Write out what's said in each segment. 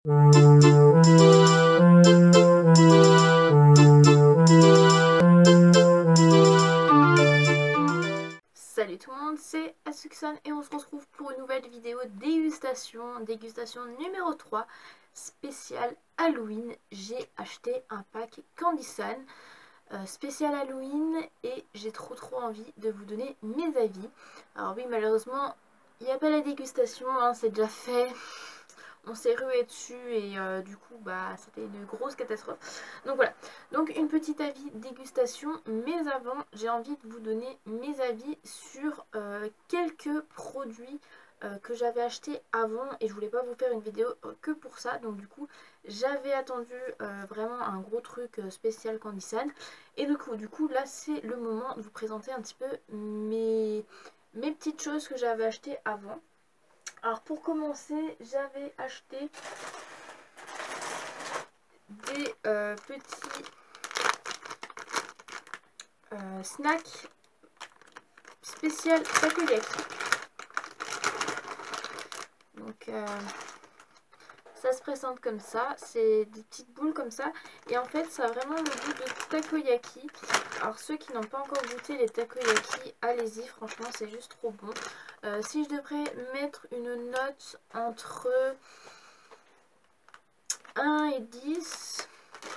Salut tout le monde, c'est Asuxan et on se retrouve pour une nouvelle vidéo dégustation numéro 3 spécial Halloween. J'ai acheté un pack Candy Sun spécial Halloween et j'ai trop envie de vous donner mes avis. Alors oui, malheureusement il n'y a pas la dégustation, hein, c'est déjà fait. On s'est rué dessus et du coup bah c'était une grosse catastrophe. Donc voilà, donc une petite avis dégustation, mais avant j'ai envie de vous donner mes avis sur quelques produits que j'avais acheté avant, et je voulais pas vous faire une vidéo que pour ça. Donc du coup j'avais attendu vraiment un gros truc spécial Candy Sun, et du coup là c'est le moment de vous présenter un petit peu mes petites choses que j'avais achetées avant. Alors pour commencer, j'avais acheté des petits snacks spécial takoyaki. Donc ça se présente comme ça, c'est des petites boules comme ça, et en fait ça a vraiment le goût de takoyaki. Alors ceux qui n'ont pas encore goûté les takoyaki, allez-y, franchement c'est juste trop bon. Si je devrais mettre une note entre 1 et 10,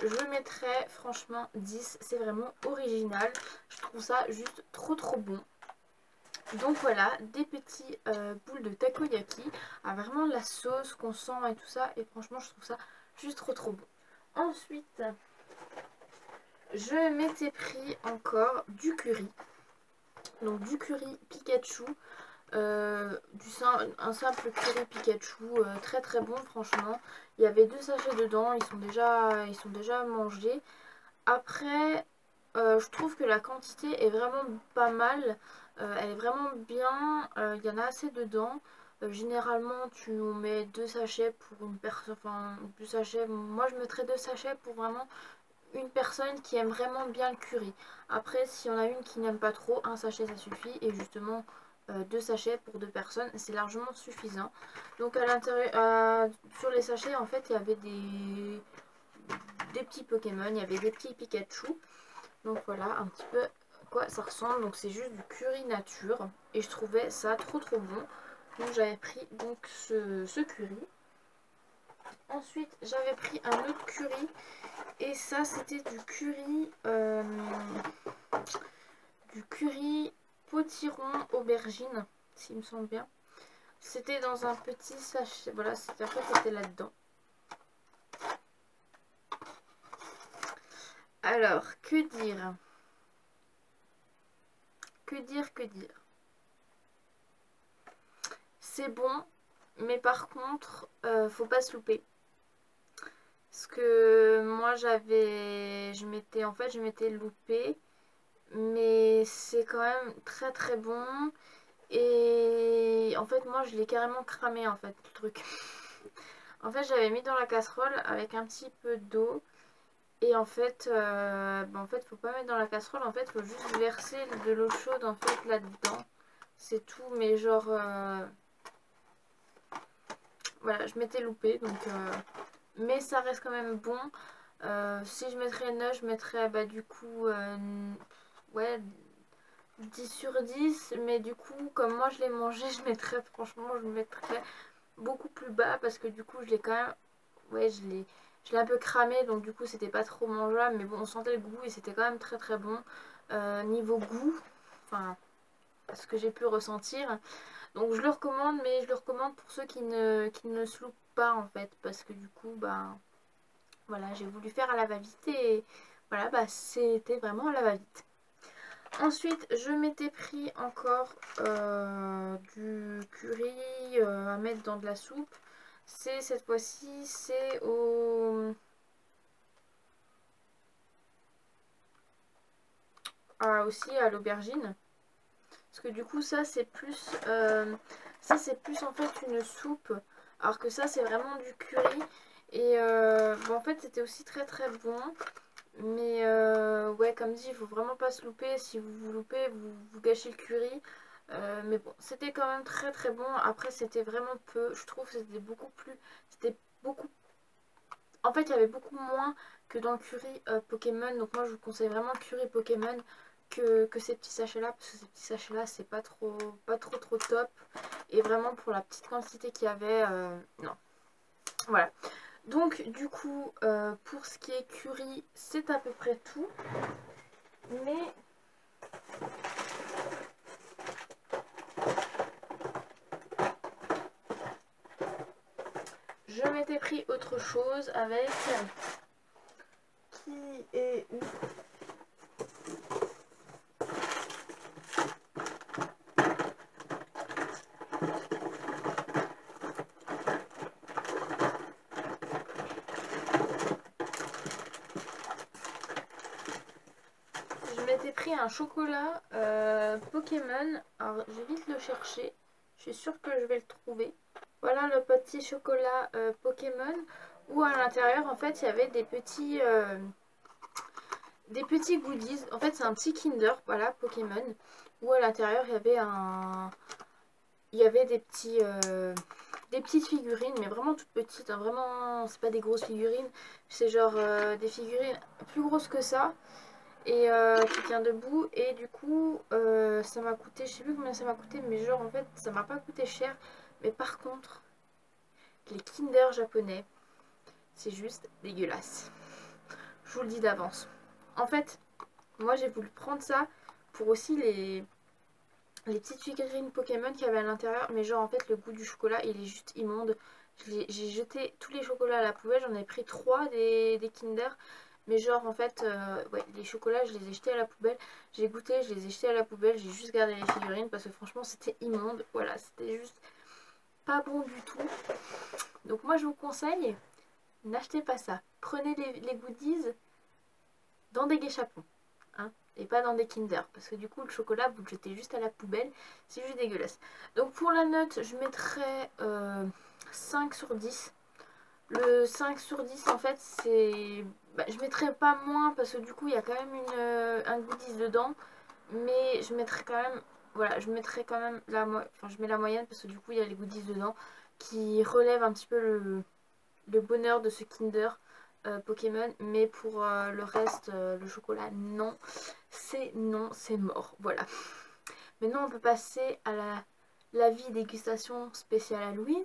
je mettrais franchement 10, c'est vraiment original, je trouve ça juste trop bon. Donc voilà, des petits boules de takoyaki, vraiment la sauce qu'on sent et tout ça, et franchement je trouve ça juste trop bon. Ensuite, je m'étais pris encore du curry, donc du curry Pikachu. Un simple curry Pikachu, très bon franchement. Il y avait 2 sachets dedans, ils sont déjà mangés. Après je trouve que la quantité est vraiment pas mal, elle est vraiment bien, il y en a assez dedans. Généralement tu mets 2 sachets pour une personne, enfin 2 sachets, moi je mettrais 2 sachets pour vraiment une personne qui aime vraiment bien le curry. Après si on a une qui n'aime pas trop, un sachet ça suffit, et justement 2 sachets pour 2 personnes c'est largement suffisant. Donc à l'intérieur, sur les sachets en fait il y avait des petits Pokémon, il y avait des petits Pikachu. Donc voilà un petit peu à quoi ça ressemble. Donc c'est juste du curry nature et je trouvais ça trop bon. Donc j'avais pris donc ce curry. Ensuite j'avais pris un autre curry, et ça c'était du curry potiron aubergine, s'il me semble bien. C'était dans un petit sachet, voilà, c'était là-dedans. Alors, que dire? C'est bon, mais par contre, faut pas se louper. Parce que moi je m'étais loupée, mais c'est quand même très bon. Et en fait moi je l'ai carrément cramé en fait le truc. En fait j'avais mis dans la casserole avec un petit peu d'eau, et en fait faut pas mettre dans la casserole, en fait faut juste verser de l'eau chaude en fait là-dedans, c'est tout. Mais genre voilà, je m'étais loupée, donc mais ça reste quand même bon. Si je mettrais une note, je mettrais du coup ouais 10 sur 10, mais du coup comme moi je l'ai mangé, je mettrais beaucoup plus bas, parce que du coup je l'ai quand même, ouais, je l'ai un peu cramé, donc du coup c'était pas trop mangeable, mais bon on sentait le goût et c'était quand même très bon. Niveau goût, enfin ce que j'ai pu ressentir, donc je le recommande, mais je le recommande pour ceux qui ne se loupent pas en fait, parce que du coup voilà, j'ai voulu faire à la va-vite, et voilà, c'était vraiment à la va-vite. Ensuite, je m'étais pris encore du curry à mettre dans de la soupe. Cette fois-ci, c'est aussi à l'aubergine. Parce que du coup, ça c'est plus en fait une soupe. Alors que ça, c'est vraiment du curry. Et en fait, c'était aussi très bon. Mais ouais, comme dit, il faut vraiment pas se louper. Si vous vous loupez, vous gâchez le curry. Mais bon, c'était quand même très bon. Après, c'était vraiment peu. Je trouve que c'était beaucoup En fait il y avait beaucoup moins que dans le curry Pokémon. Donc moi je vous conseille vraiment le curry Pokémon que ces petits sachets là. Parce que ces petits sachets là c'est pas trop top. Et vraiment pour la petite quantité qu'il y avait, non. Voilà. Donc du coup pour ce qui est curry c'est à peu près tout. Mais je m'étais pris autre chose avec qui est où. Je m'étais pris un chocolat Pokémon. Alors je vais vite le chercher. Je suis sûre que je vais le trouver. Voilà le petit chocolat Pokémon. Où à l'intérieur en fait il y avait des petits goodies. En fait c'est un petit Kinder, voilà, Pokémon. Où à l'intérieur il y avait des petites figurines, mais vraiment toutes petites, hein, vraiment c'est pas des grosses figurines. C'est genre des figurines plus grosses que ça. Et qui tient debout, et du coup ça m'a coûté, je sais plus combien ça m'a coûté, mais genre en fait ça m'a pas coûté cher. Mais par contre les Kinder japonais c'est juste dégueulasse, je vous le dis d'avance. En fait moi j'ai voulu prendre ça pour aussi les petites figurines Pokémon qu'il y avait à l'intérieur, mais genre en fait le goût du chocolat il est juste immonde. J'ai jeté tous les chocolats à la poubelle, j'en ai pris 3 des Kinder. Mais genre en fait, ouais, les chocolats je les ai jetés à la poubelle. J'ai goûté, je les ai jetés à la poubelle. J'ai juste gardé les figurines parce que franchement c'était immonde. Voilà, c'était juste pas bon du tout. Donc moi je vous conseille, n'achetez pas ça. Prenez les goodies dans des guéchapons, hein, et pas dans des Kinder. Parce que du coup le chocolat vous le jetez juste à la poubelle. C'est juste dégueulasse. Donc pour la note je mettrais 5 sur 10. Le 5 sur 10 en fait c'est... Bah, je mettrais pas moins parce que du coup il y a quand même un goodies dedans. Mais je mettrais quand même... Voilà, je mettrais quand même enfin je mets la moyenne parce que du coup il y a les goodies dedans qui relèvent un petit peu le bonheur de ce Kinder Pokémon. Mais pour le reste, le chocolat, non, c'est mort. Voilà. Maintenant on peut passer à l'avis dégustation spéciale Halloween.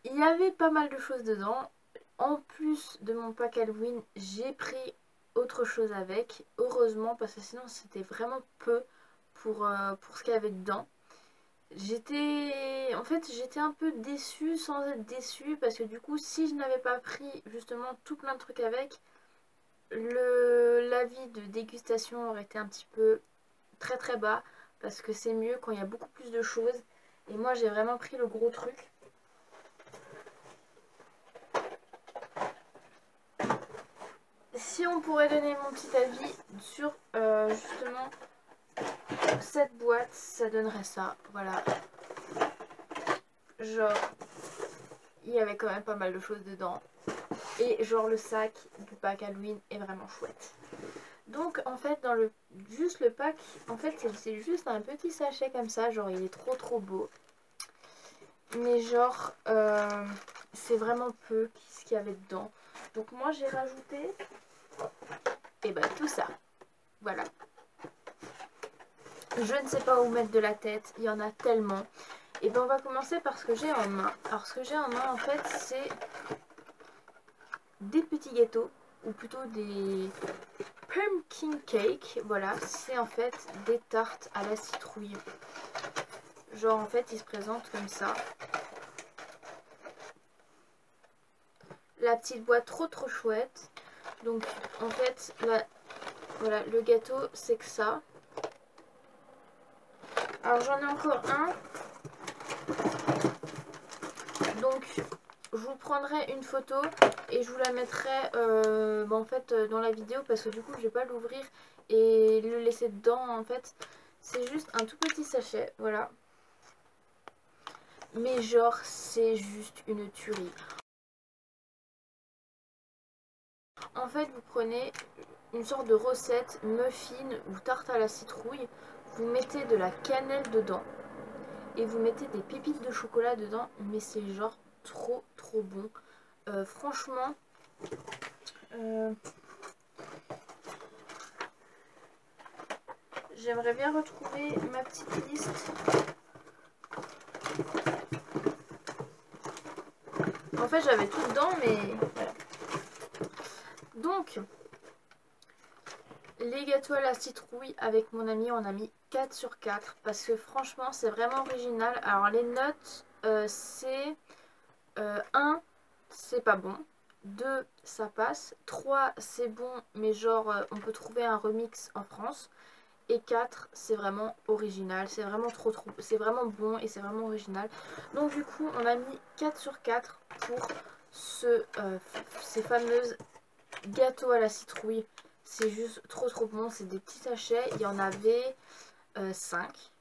Il y avait pas mal de choses dedans. En plus de mon pack Halloween, j'ai pris autre chose avec. Heureusement, parce que sinon c'était vraiment peu pour ce qu'il y avait dedans. En fait, j'étais un peu déçue sans être déçue. Parce que du coup, si je n'avais pas pris justement tout plein de trucs avec, l'avis de dégustation aurait été un petit peu très très bas. Parce que c'est mieux quand il y a beaucoup plus de choses. Et moi, j'ai vraiment pris le gros truc. Si on pourrait donner mon petit avis sur justement cette boîte, ça donnerait ça. Voilà. Genre, il y avait quand même pas mal de choses dedans. Et genre le sac du pack Halloween est vraiment chouette. Donc en fait dans juste le pack, en fait c'est juste un petit sachet comme ça. Genre il est trop beau. Mais genre c'est vraiment peu ce qu'il y avait dedans. Donc moi j'ai rajouté et ben tout ça. Voilà. Je ne sais pas où mettre de la tête, il y en a tellement. Et bien on va commencer par ce que j'ai en main. Alors ce que j'ai en main en fait c'est des petits gâteaux, ou plutôt des pumpkin cake. Voilà, c'est en fait des tartes à la citrouille. Genre en fait ils se présentent comme ça. La petite boîte trop chouette. Donc en fait là, voilà, le gâteau c'est que ça. Alors j'en ai encore un. Donc je vous prendrai une photo et je vous la mettrai en fait dans la vidéo parce que du coup je vais pas l'ouvrir et le laisser dedans. En fait c'est juste un tout petit sachet, voilà. Mais genre c'est juste une tuerie. En fait vous prenez une sorte de recette muffin ou tarte à la citrouille, vous mettez de la cannelle dedans et vous mettez des pépites de chocolat dedans, mais c'est genre trop bon. Franchement, j'aimerais bien retrouver ma petite liste. En fait, j'avais tout dedans, mais voilà. Donc, les gâteaux à la citrouille avec mon ami, on a mis 4 sur 4 parce que franchement, c'est vraiment original. Alors, les notes, c'est 1, c'est pas bon. 2, ça passe. 3, c'est bon, mais genre, on peut trouver un remix en France. Et 4, c'est vraiment original, c'est vraiment c'est vraiment bon et c'est vraiment original. Donc du coup, on a mis 4 sur 4 pour ces fameuses gâteaux à la citrouille. C'est juste trop bon, c'est des petits sachets. Il y en avait 5.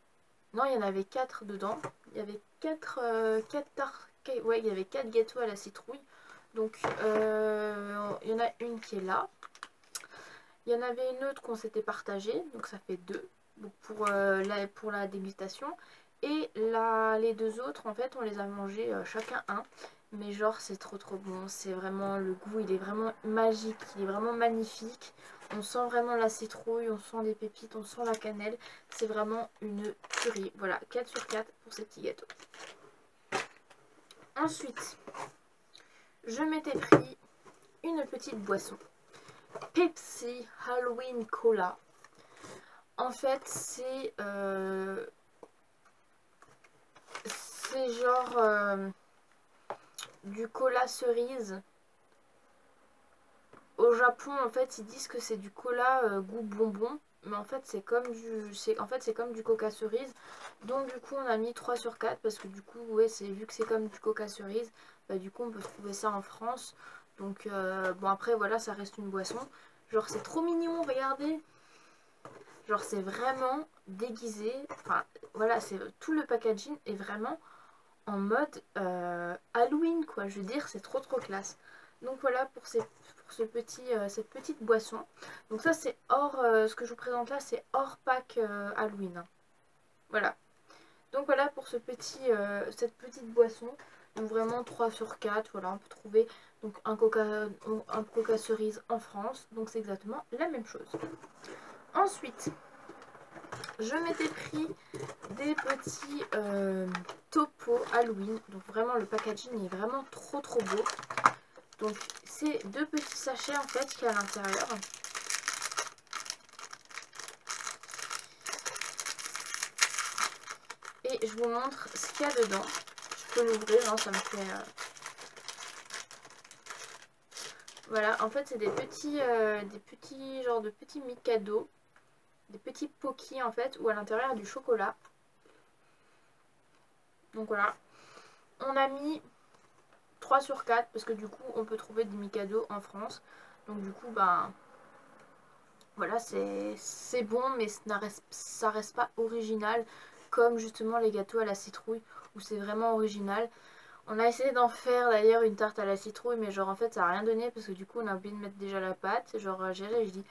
Non, il y en avait 4 dedans. Il y avait 4 ouais, il y avait 4 gâteaux à la citrouille. Donc il y en a une qui est là. Il y en avait une autre qu'on s'était partagée, donc ça fait 2 donc pour la dégustation. Et les 2 autres, en fait, on les a mangés chacun un. Mais genre, c'est trop bon. C'est vraiment, le goût, il est vraiment magique, il est vraiment magnifique. On sent vraiment la citrouille, on sent les pépites, on sent la cannelle. C'est vraiment une tuerie. Voilà, 4 sur 4 pour ces petits gâteaux. Ensuite, je m'étais pris une petite boisson. Pepsi Halloween Cola. En fait, c'est genre du cola cerise. Au Japon, en fait, ils disent que c'est du cola goût bonbon. Mais en fait, c'est comme du coca cerise. Donc, du coup, on a mis 3 sur 4. Parce que du coup, ouais, vu que c'est comme du coca cerise, bah, du coup, on peut trouver ça en France. Donc, bon, après, voilà, ça reste une boisson. Genre, c'est trop mignon, regardez. Genre, c'est vraiment déguisé. Enfin, voilà, tout le packaging est vraiment en mode Halloween, quoi. Je veux dire, c'est trop classe. Donc voilà pour cette petite boisson. Donc ça, c'est hors, ce que je vous présente là, c'est hors pack Halloween. Voilà. Donc voilà pour cette petite boisson. Donc vraiment 3 sur 4. Voilà, on peut trouver donc un coca cerise en France. Donc c'est exactement la même chose. Ensuite, je m'étais pris des petits topos Halloween. Donc vraiment le packaging est vraiment trop beau. Donc c'est 2 petits sachets en fait qu'il y a à l'intérieur. Et je vous montre ce qu'il y a dedans. Je peux l'ouvrir, hein, ça me fait... Voilà, en fait c'est des petits genre de petits Mikado. Des petits Pocky en fait, où à l'intérieur il y a du chocolat. Donc voilà. On a mis 3 sur 4 parce que du coup on peut trouver des Mikado en France. Donc du coup ben voilà, c'est bon, mais ça reste pas original comme justement les gâteaux à la citrouille où c'est vraiment original. On a essayé d'en faire d'ailleurs une tarte à la citrouille, mais genre en fait ça a rien donné parce que du coup on a oublié de mettre déjà la pâte. Genre j'ai je dis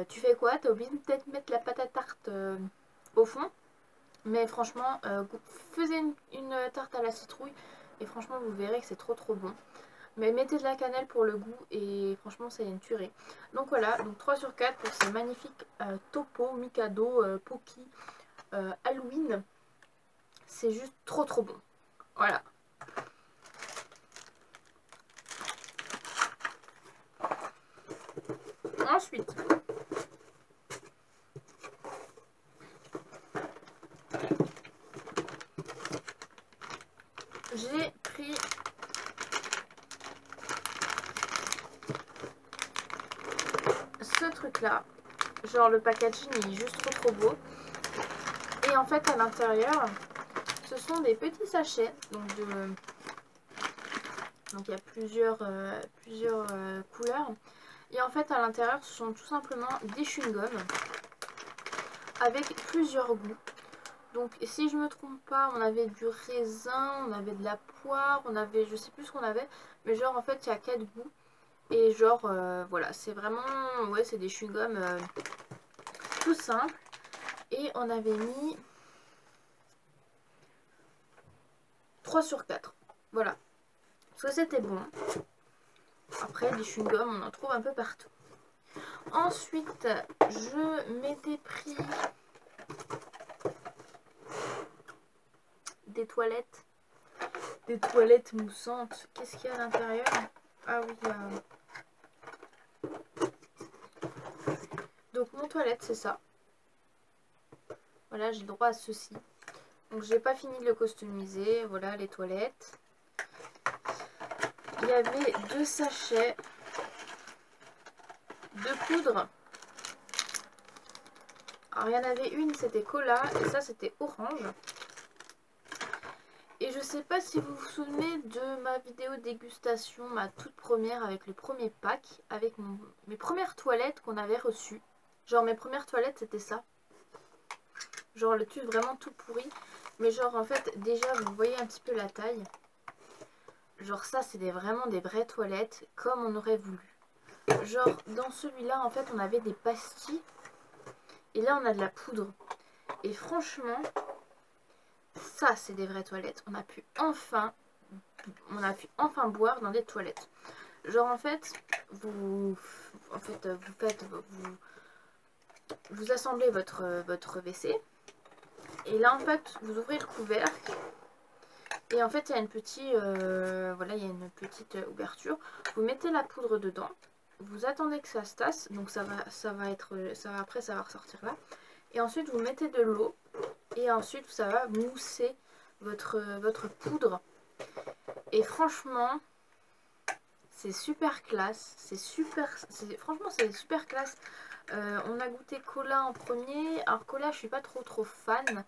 tu fais quoi? T'as oublié de peut-être mettre la pâte à tarte au fond. Mais franchement, faisez une tarte à la citrouille et franchement vous verrez que c'est trop bon. Mais mettez de la cannelle pour le goût et franchement c'est une tuerie. Donc voilà, donc 3 sur 4 pour ces magnifiques Topo, Mikado, Pocky, Halloween. C'est juste trop bon. Voilà. Ensuite, j'ai pris ce truc là. Genre le packaging il est juste trop beau. Et en fait à l'intérieur, ce sont des petits sachets. Donc il y a plusieurs couleurs. Et en fait à l'intérieur ce sont tout simplement des chewing-gums avec plusieurs goûts. Donc si je me trompe pas, on avait du raisin, on avait de la poire, on avait, je sais plus ce qu'on avait, mais genre en fait il y a 4 goûts. Et genre voilà, c'est vraiment, ouais c'est des chewing-gums tout simples. Et on avait mis 3 sur 4. Voilà. Parce que c'était bon. Après, des chewing-gums, on en trouve un peu partout. Ensuite, je m'étais pris des toilettes moussantes. Qu'est-ce qu'il y a à l'intérieur? Ah oui, donc mon toilette, c'est ça. Voilà, j'ai le droit à ceci. Donc j'ai pas fini de le customiser. Voilà les toilettes. Il y avait 2 sachets de poudre. Alors il y en avait une, c'était cola, et ça c'était orange. Et je sais pas si vous vous souvenez de ma vidéo dégustation, ma toute première avec le premier pack, avec mes premières toilettes qu'on avait reçues. Genre mes premières toilettes c'était ça. Genre le tube vraiment tout pourri. Mais genre en fait déjà vous voyez un petit peu la taille. Genre ça c'est vraiment des vraies toilettes comme on aurait voulu. Genre dans celui-là en fait on avait des pastilles. Et là on a de la poudre. Et franchement, ça c'est des vraies toilettes. On a pu enfin boire dans des toilettes. Genre en fait, vous assemblez votre WC. Et là en fait, vous ouvrez le couvercle. Et en fait, il y a une petite, voilà, il y a une petite ouverture. Vous mettez la poudre dedans. Vous attendez que ça se tasse. Donc après ça va ressortir là. Et ensuite vous mettez de l'eau. Et ensuite ça va mousser votre poudre. Et franchement, c'est super classe. Franchement c'est super classe. On a goûté cola en premier. Alors cola je suis pas trop fan.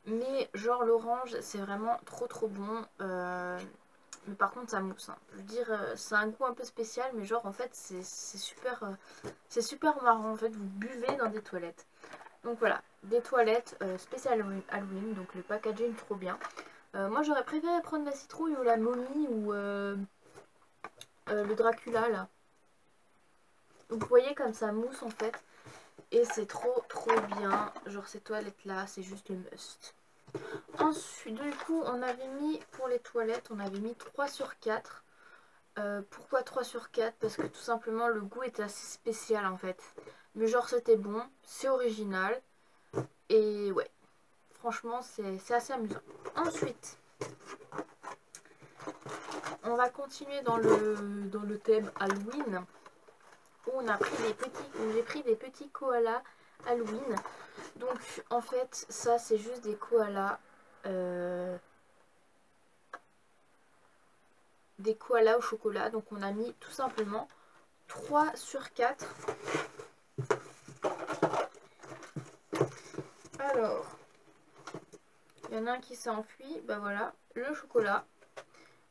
Mais genre l'orange c'est vraiment trop bon. Mais par contre ça mousse. Hein. Je veux dire c'est un goût un peu spécial. Mais genre en fait c'est super marrant. En fait vous buvez dans des toilettes. Donc voilà, des toilettes spéciales Halloween, donc le packaging trop bien. Moi j'aurais préféré prendre la citrouille ou la momie ou le Dracula là. Donc vous voyez comme ça mousse en fait. Et c'est trop bien. Genre ces toilettes là, c'est juste le must. Ensuite du coup on avait mis pour les toilettes, on avait mis 3 sur 4. Pourquoi 3 sur 4? Parce que tout simplement le goût était assez spécial en fait. Mais genre c'était bon, c'est original. Et ouais, franchement c'est assez amusant. Ensuite, on va continuer dans le thème Halloween. Où on a pris j'ai pris des petits koalas Halloween. Donc en fait ça c'est juste des koalas. Des koalas au chocolat. Donc on a mis tout simplement 3 sur 4. Alors, il y en a un qui s'est enfui. Bah voilà, le chocolat.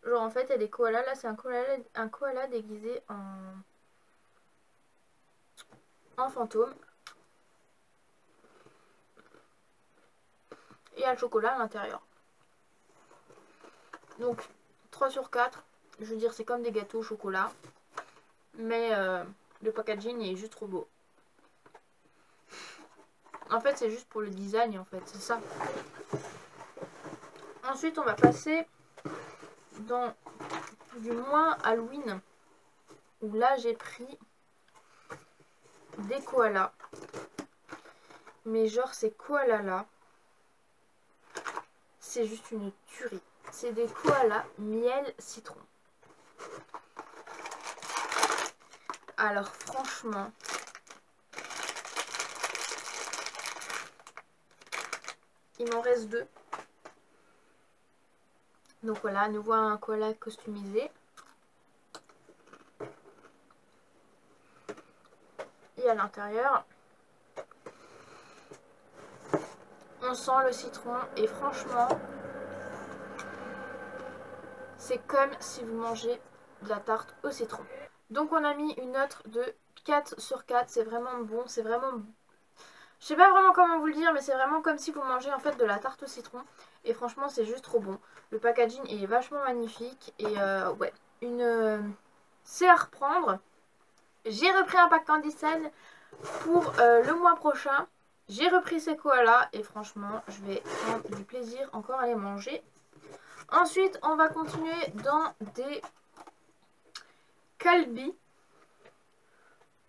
Genre en fait il y a des koalas. Là c'est un koala déguisé en fantôme. Et il y a le chocolat à l'intérieur. Donc 3 sur 4. Je veux dire c'est comme des gâteaux au chocolat. Mais le packaging est juste trop beau. En fait c'est juste pour le design en fait. C'est ça. Ensuite on va passer dans du moins Halloween. Où là j'ai pris des koalas. Mais genre ces koalas là. C'est juste une tuerie. C'est des koalas miel citron. Alors franchement, il m'en reste 2. Donc voilà, à nouveau un koala customisé. Et à l'intérieur, on sent le citron et franchement, c'est comme si vous mangez de la tarte au citron. Donc on a mis une note de 4 sur 4. C'est vraiment bon, c'est vraiment... Je sais pas vraiment comment vous le dire, mais c'est vraiment comme si vous mangez en fait de la tarte au citron. Et franchement c'est juste trop bon. Le packaging est vachement magnifique. Et ouais, c'est à reprendre. J'ai repris un pack Candysan pour le mois prochain. J'ai repris ces koalas et franchement je vais prendre du plaisir encore à les manger. Ensuite on va continuer dans des Calbee.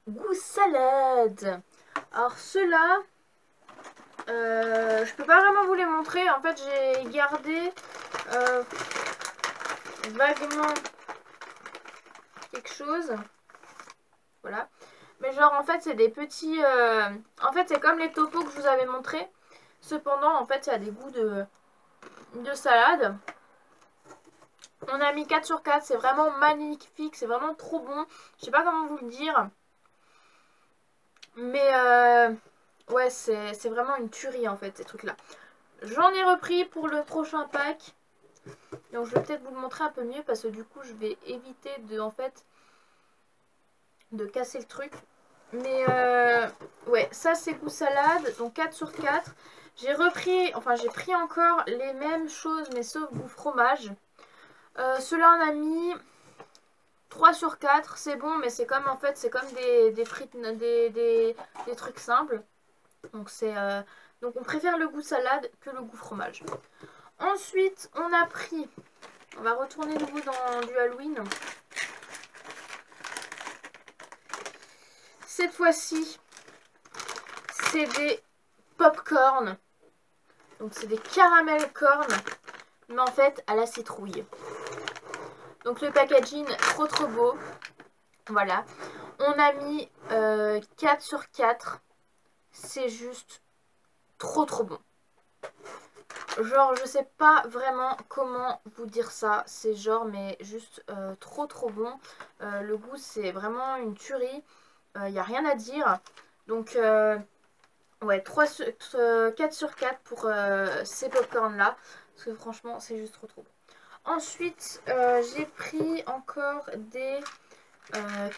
Goût salade. Alors ceux-là, je peux pas vraiment vous les montrer. En fait, j'ai gardé vaguement quelque chose. Voilà. Mais genre, en fait, c'est des petits... En fait, c'est comme les topos que je vous avais montré. Cependant, en fait, il y a des goûts de salade. On a mis 4 sur 4. C'est vraiment magnifique. C'est vraiment trop bon. Je sais pas comment vous le dire. Mais ouais, c'est vraiment une tuerie en fait, ces trucs là. J'en ai repris pour le prochain pack. Donc je vais peut-être vous le montrer un peu mieux parce que du coup je vais éviter de en fait de casser le truc. Mais ouais, ça c'est goût salade. Donc 4 sur 4. J'ai repris, enfin j'ai pris encore les mêmes choses mais sauf goût fromage. Ceux-là on a mis 3 sur 4, c'est bon, mais c'est comme en fait, c'est comme des frites, des trucs simples. Donc donc on préfère le goût salade que le goût fromage. Ensuite, on a pris, on va retourner de nouveau dans du Halloween. Cette fois-ci, c'est des pop-corn. Donc c'est des caramel corn, mais en fait à la citrouille. Donc le packaging, trop beau. Voilà. On a mis 4 sur 4. C'est juste trop bon. Genre, je sais pas vraiment comment vous dire ça. C'est genre, mais juste trop bon. Le goût, c'est vraiment une tuerie. Il n'y a rien à dire. Donc, ouais, 4 sur 4 pour ces popcorn là. Parce que franchement, c'est juste trop bon. Ensuite, j'ai pris encore des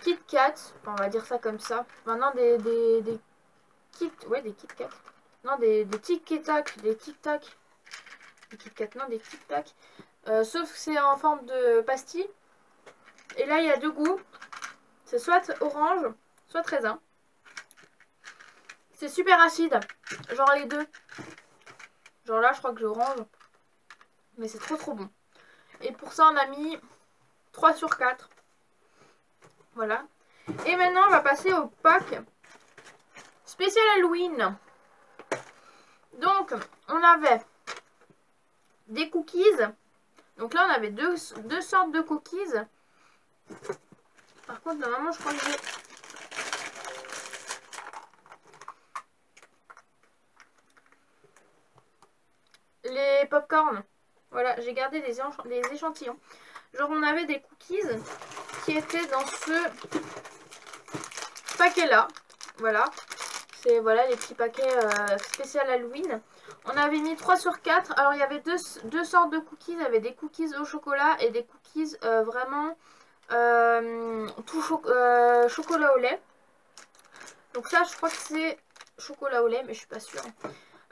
Kit Kat. Enfin, on va dire ça comme ça. Maintenant, des Kit... Ouais, des Kit Kat. Non, des Tic Tac. Des Tic Tac. Des Kit Kat, non, des Tic Tac. Sauf que c'est en forme de pastille. Et là, il y a deux goûts. C'est soit orange, soit raisin. C'est super acide. Genre les deux. Genre là, je crois que j'ai orange. Mais c'est trop bon. Et pour ça, on a mis 3 sur 4. Voilà. Et maintenant, on va passer au pack spécial Halloween. Donc, on avait des cookies. Donc là, on avait deux sortes de cookies. Par contre, normalement, je crois que j'ai... Les popcorn. Voilà, j'ai gardé les échantillons. Genre, on avait des cookies qui étaient dans ce paquet-là. Voilà. C'est voilà les petits paquets spécial Halloween. On avait mis 3 sur 4. Alors, il y avait deux sortes de cookies. Il y avait des cookies au chocolat et des cookies vraiment tout chocolat au lait. Donc ça, je crois que c'est chocolat au lait, mais je suis pas sûre.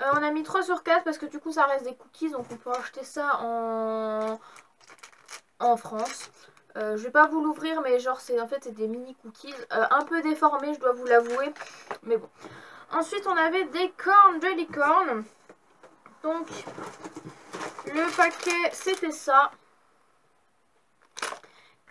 On a mis 3 sur 4 parce que du coup, ça reste des cookies. Donc, on peut acheter ça en France. Je vais pas vous l'ouvrir, mais genre, c'est en fait, c'est des mini cookies. Un peu déformés, je dois vous l'avouer. Mais bon. Ensuite, on avait des corn jelly corn. Donc, le paquet, c'était ça.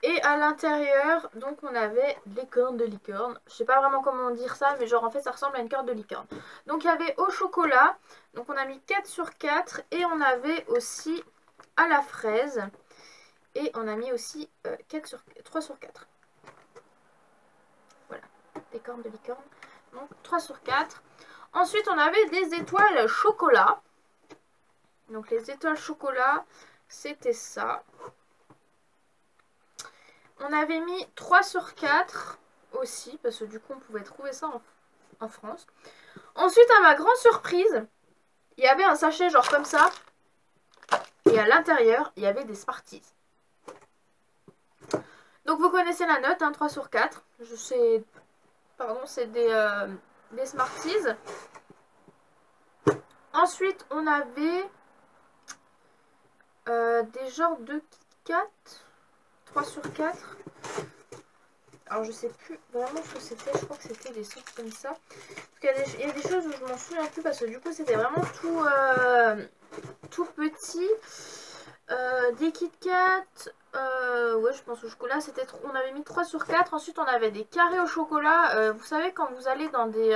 Et à l'intérieur, donc on avait des cornes de licorne. Je sais pas vraiment comment dire ça, mais genre en fait ça ressemble à une corne de licorne. Donc il y avait au chocolat, donc on a mis 4 sur 4. Et on avait aussi à la fraise. Et on a mis aussi 3 sur 4. Voilà, des cornes de licorne. Donc 3 sur 4. Ensuite on avait des étoiles chocolat. Donc les étoiles chocolat, c'était ça. On avait mis 3 sur 4 aussi, parce que du coup on pouvait trouver ça en France. Ensuite, à ma grande surprise, il y avait un sachet genre comme ça. Et à l'intérieur, il y avait des Smarties. Donc vous connaissez la note, hein, 3 sur 4. Je sais, pardon, c'est des Smarties. Ensuite, on avait des genres de Kit Kat. 3 sur 4. Alors je sais plus vraiment ce que c'était. Je crois que c'était des sortes comme ça. Parce qu'il y a des choses où je m'en souviens plus. Parce que du coup c'était vraiment tout petit. Des Kit Kat. Ouais, je pense au chocolat, on avait mis 3 sur 4. Ensuite, on avait des carrés au chocolat. Vous savez, quand vous allez dans des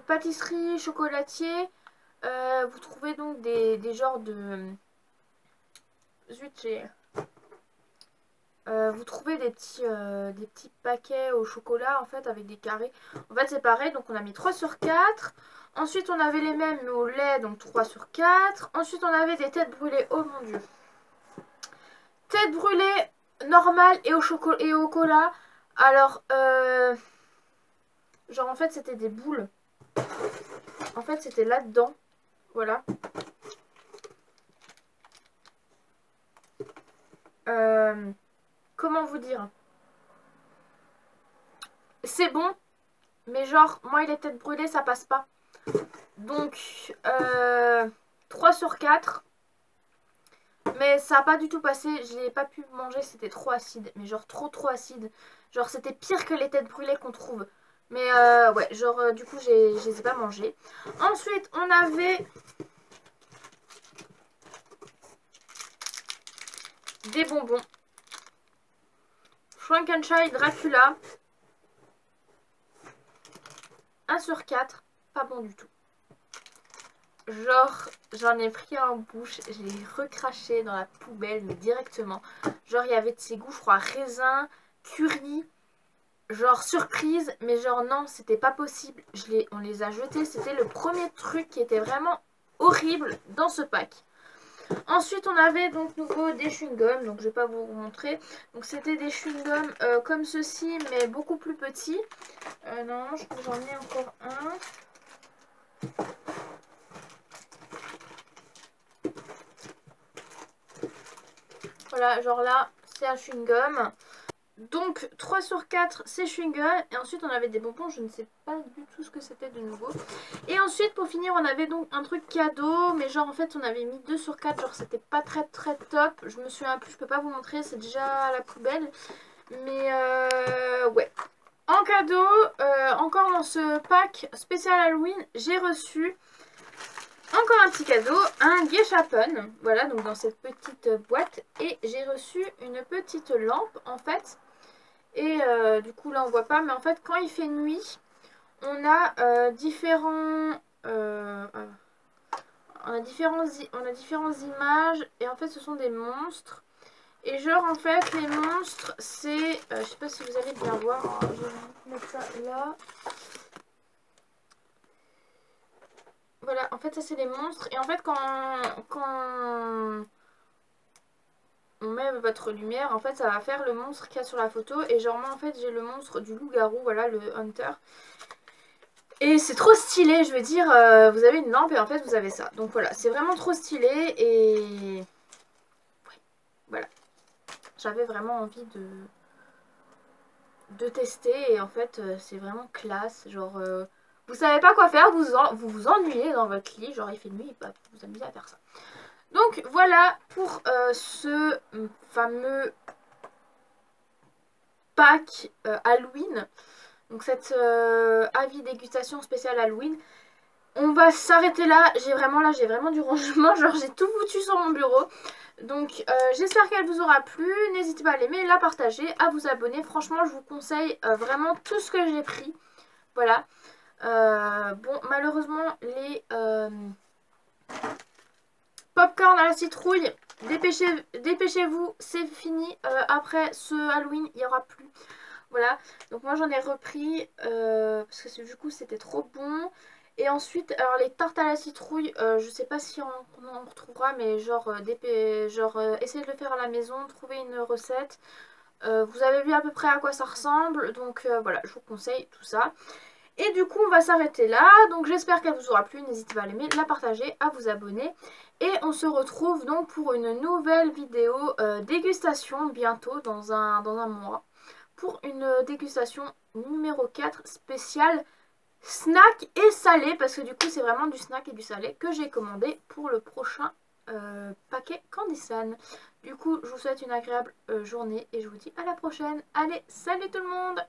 pâtisseries chocolatiers, vous trouvez donc des genres de... Zut, vous trouvez des petits paquets au chocolat en fait avec des carrés. En fait c'est pareil, donc on a mis 3 sur 4. Ensuite on avait les mêmes mais au lait, donc 3 sur 4. Ensuite on avait des têtes brûlées, oh mon dieu. Têtes brûlées normales et au chocolat et au cola. Alors genre en fait c'était des boules. En fait c'était là-dedans. Voilà. Comment vous dire? C'est bon, mais genre, moi, les têtes brûlées, ça passe pas. Donc, 3 sur 4. Mais ça a pas du tout passé. Je n'ai pas pu manger, c'était trop acide. Mais genre, trop acide. Genre, c'était pire que les têtes brûlées qu'on trouve. Mais ouais, genre, du coup, je les ai pas mangées. Ensuite, on avait des bonbons. Frankenstein Dracula. 1 sur 4. Pas bon du tout. Genre, j'en ai pris un en bouche, je l'ai recraché dans la poubelle, mais directement. Genre, il y avait de ces goûts, je crois, raisin, curry, genre surprise, mais genre non, c'était pas possible. On les a jetés, c'était le premier truc qui était vraiment horrible dans ce pack. Ensuite, on avait donc nouveau des chewing-gums, donc je vais pas vous montrer. Donc c'était des chewing-gums comme ceci, mais beaucoup plus petits. Non, j'en ai encore un. Voilà, genre là, c'est un chewing-gum. Donc 3 sur 4 c'est chewing-gum. Et ensuite on avait des bonbons, je ne sais pas du tout ce que c'était de nouveau. Et ensuite pour finir on avait donc un truc cadeau. Mais genre en fait on avait mis 2 sur 4. Genre c'était pas très top. Je me souviens plus, je peux pas vous montrer, c'est déjà à la poubelle. Mais ouais. En cadeau, encore dans ce pack spécial Halloween, j'ai reçu... Encore un petit cadeau, un Geschapen, voilà, donc dans cette petite boîte. Et j'ai reçu une petite lampe en fait. Et du coup là on voit pas, mais en fait quand il fait nuit, on a différentes images. Et en fait ce sont des monstres. Et genre en fait les monstres c'est, je sais pas si vous allez bien voir, hein, je vais vous mettre ça là. Voilà, en fait ça c'est les monstres. Et en fait quand on met votre lumière, en fait ça va faire le monstre qu'il y a sur la photo. Et genre moi en fait j'ai le monstre du loup-garou, voilà, le hunter. Et c'est trop stylé, je veux dire, vous avez une lampe et en fait vous avez ça. Donc voilà, c'est vraiment trop stylé. Et ouais, voilà, j'avais vraiment envie de tester. Et en fait c'est vraiment classe. Genre vous savez pas quoi faire, vous vous ennuyez dans votre lit, genre il fait nuit, bah, vous vous amusez à faire ça. Donc voilà pour ce fameux pack Halloween. Donc cette avis dégustation spéciale Halloween. On va s'arrêter là. J'ai vraiment du rangement. Genre j'ai tout foutu sur mon bureau. Donc j'espère qu'elle vous aura plu. N'hésitez pas à l'aimer, la partager, à vous abonner. Franchement je vous conseille vraiment tout ce que j'ai pris. Voilà. Bon malheureusement les popcorn à la citrouille, dépêchez-vous, c'est fini. Après ce Halloween il n'y aura plus. Voilà, donc moi j'en ai repris parce que du coup c'était trop bon. Et ensuite, alors les tartes à la citrouille, je sais pas si on en retrouvera, mais genre, essayez de le faire à la maison, trouvez une recette. Vous avez vu à peu près à quoi ça ressemble, donc voilà, je vous conseille tout ça. Et du coup on va s'arrêter là, donc j'espère qu'elle vous aura plu, n'hésitez pas à l'aimer, la partager, à vous abonner. Et on se retrouve donc pour une nouvelle vidéo dégustation bientôt dans un mois. Pour une dégustation numéro 4 spéciale snack et salé, parce que du coup c'est vraiment du snack et du salé que j'ai commandé pour le prochain paquet Candy San. Du coup je vous souhaite une agréable journée et je vous dis à la prochaine. Allez, salut tout le monde!